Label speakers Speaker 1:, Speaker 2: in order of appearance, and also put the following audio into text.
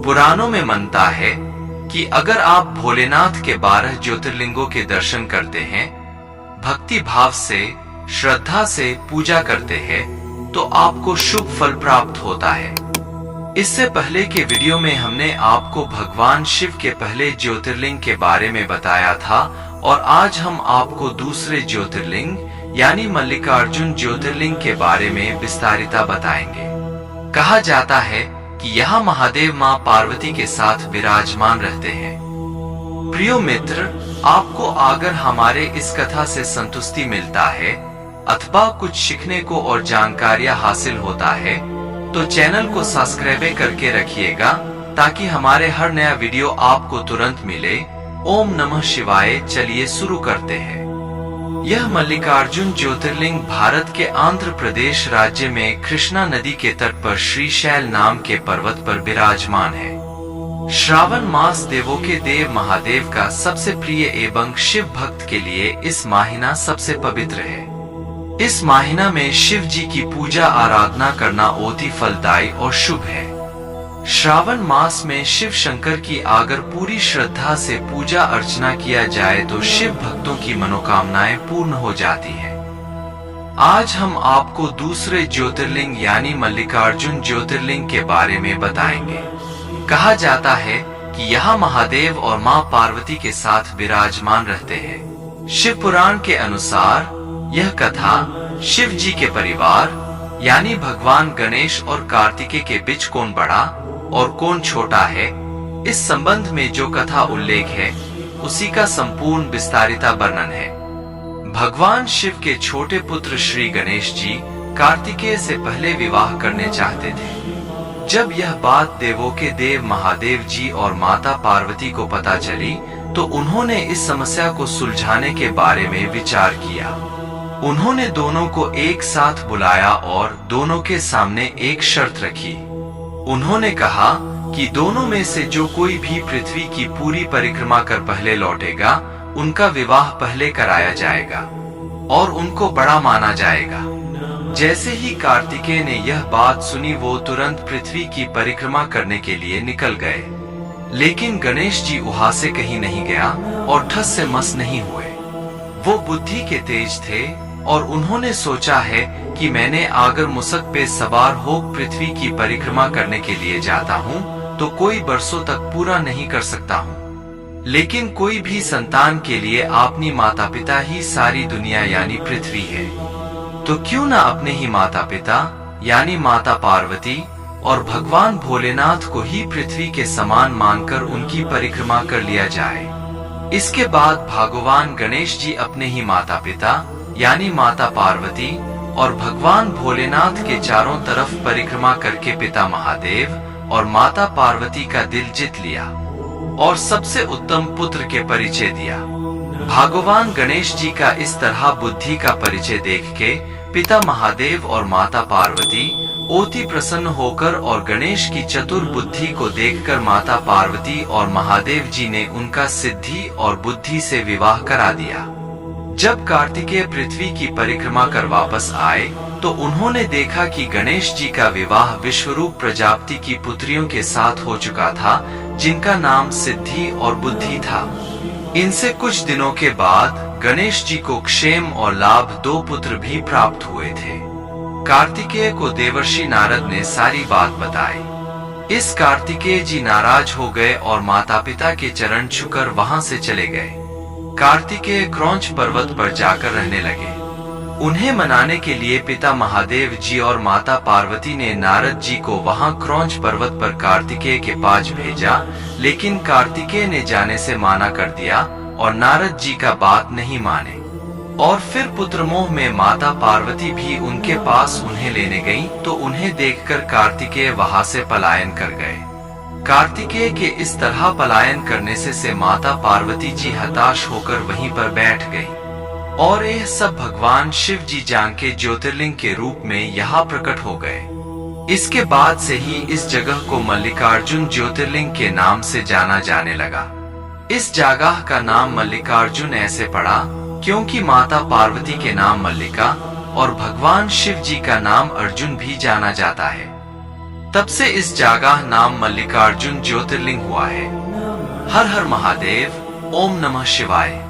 Speaker 1: पुराणों में मानता है कि अगर आप भोलेनाथ के 12 ज्योतिर्लिंगों के दर्शन करते हैं, भक्ति भाव से, श्रद्धा से पूजा करते हैं, तो आपको शुभ फल प्राप्त होता है। इससे पहले के वीडियो में हमने आपको भगवान शिव के पहले ज्योतिर्लिंग के बारे में बताया था और आज हम आपको दूसरे ज्योतिर्लिंग यानी मल्लिकार्जुन ज्योतिर्लिंग के बारे में विस्तारित बताएंगे। कहा जाता है कि यहाँ महादेव माँ पार्वती के साथ विराजमान रहते हैं। प्रियो मित्र, आपको अगर हमारे इस कथा से संतुष्टि मिलता है अथवा कुछ सीखने को और जानकारियां हासिल होता है तो चैनल को सब्सक्राइब करके रखिएगा ताकि हमारे हर नया वीडियो आपको तुरंत मिले। ओम नमः शिवाय। चलिए शुरू करते हैं। यह मल्लिकार्जुन ज्योतिर्लिंग भारत के आंध्र प्रदेश राज्य में कृष्णा नदी के तट पर श्रीशैल नाम के पर्वत पर विराजमान है। श्रावण मास देवों के देव महादेव का सबसे प्रिय एवं शिव भक्त के लिए इस महीना सबसे पवित्र है। इस महीना में शिव जी की पूजा आराधना करना अति फलदायी और शुभ है। श्रावण मास में शिव शंकर की अगर पूरी श्रद्धा से पूजा अर्चना किया जाए तो शिव भक्तों की मनोकामनाएं पूर्ण हो जाती है। आज हम आपको दूसरे ज्योतिर्लिंग यानी मल्लिकार्जुन ज्योतिर्लिंग के बारे में बताएंगे। कहा जाता है कि यहाँ महादेव और माँ पार्वती के साथ विराजमान रहते हैं। शिव पुराण के अनुसार यह कथा शिव जी के परिवार यानी भगवान गणेश और कार्तिकेय के बीच कौन बड़ा और कौन छोटा है, इस संबंध में जो कथा उल्लेख है उसी का संपूर्ण विस्तारित वर्णन है। भगवान शिव के छोटे पुत्र श्री गणेश जी कार्तिकेय से पहले विवाह करने चाहते थे। जब यह बात देवों के देव महादेव जी और माता पार्वती को पता चली तो उन्होंने इस समस्या को सुलझाने के बारे में विचार किया। उन्होंने दोनों को एक साथ बुलाया और दोनों के सामने एक शर्त रखी। उन्होंने कहा कि दोनों में से जो कोई भी पृथ्वी की पूरी परिक्रमा कर पहले लौटेगा उनका विवाह पहले कराया जाएगा और उनको बड़ा माना जाएगा। जैसे ही कार्तिकेय ने यह बात सुनी वो तुरंत पृथ्वी की परिक्रमा करने के लिए निकल गए। लेकिन गणेश जी वहां से कहीं नहीं गया और ठस से मस नहीं हुए। वो बुद्धि के तेज थे और उन्होंने सोचा है कि मैंने अगर मुसक पे सवार हो पृथ्वी की परिक्रमा करने के लिए जाता हूँ तो कोई बरसों तक पूरा नहीं कर सकता हूँ। लेकिन कोई भी संतान के लिए अपनी माता पिता ही सारी दुनिया यानी पृथ्वी है, तो क्यों न अपने ही माता पिता यानी माता पार्वती और भगवान भोलेनाथ को ही पृथ्वी के समान मानकर उनकी परिक्रमा कर लिया जाए। इसके बाद भगवान गणेश जी अपने ही माता पिता यानी माता पार्वती और भगवान भोलेनाथ के चारों तरफ परिक्रमा करके पिता महादेव और माता पार्वती का दिल जीत लिया और सबसे उत्तम पुत्र के परिचय दिया। भगवान गणेश जी का इस तरह बुद्धि का परिचय देख के पिता महादेव और माता पार्वती अति प्रसन्न होकर और गणेश की चतुर बुद्धि को देखकर माता पार्वती और महादेव जी ने उनका सिद्धि और बुद्धि से विवाह करा दिया। जब कार्तिकेय पृथ्वी की परिक्रमा कर वापस आए तो उन्होंने देखा कि गणेश जी का विवाह विश्वरूप प्रजापति की पुत्रियों के साथ हो चुका था जिनका नाम सिद्धि और बुद्धि था। इनसे कुछ दिनों के बाद गणेश जी को क्षेम और लाभ 2 पुत्र भी प्राप्त हुए थे। कार्तिकेय को देवर्षि नारद ने सारी बात बताई। इस कार्तिकेय जी नाराज हो गए और माता पिता के चरण छूकर वहां से चले गए। कार्तिकेय क्रौंच पर्वत पर जाकर रहने लगे। उन्हें मनाने के लिए पिता महादेव जी और माता पार्वती ने नारद जी को वहां क्रौंच पर्वत पर कार्तिकेय के पास भेजा, लेकिन कार्तिकेय ने जाने से माना कर दिया और नारद जी का बात नहीं माने। और फिर पुत्र मोह में माता पार्वती भी उनके पास उन्हें लेने गईं, तो उन्हें देखकर कार्तिकेय वहां से पलायन कर गए। कार्तिकेय के इस तरह पलायन करने से माता पार्वती जी हताश होकर वहीं पर बैठ गई और यह सब भगवान शिव जी जान के ज्योतिर्लिंग के रूप में यहाँ प्रकट हो गए। इसके बाद से ही इस जगह को मल्लिकार्जुन ज्योतिर्लिंग के नाम से जाना जाने लगा। इस जगह का नाम मल्लिकार्जुन ऐसे पड़ा क्योंकि माता पार्वती के नाम मल्लिका और भगवान शिव जी का नाम अर्जुन भी जाना जाता है। तब से इस जगह नाम मल्लिकार्जुन ज्योतिर्लिंग हुआ है। हर हर महादेव। ओम नमः शिवाय।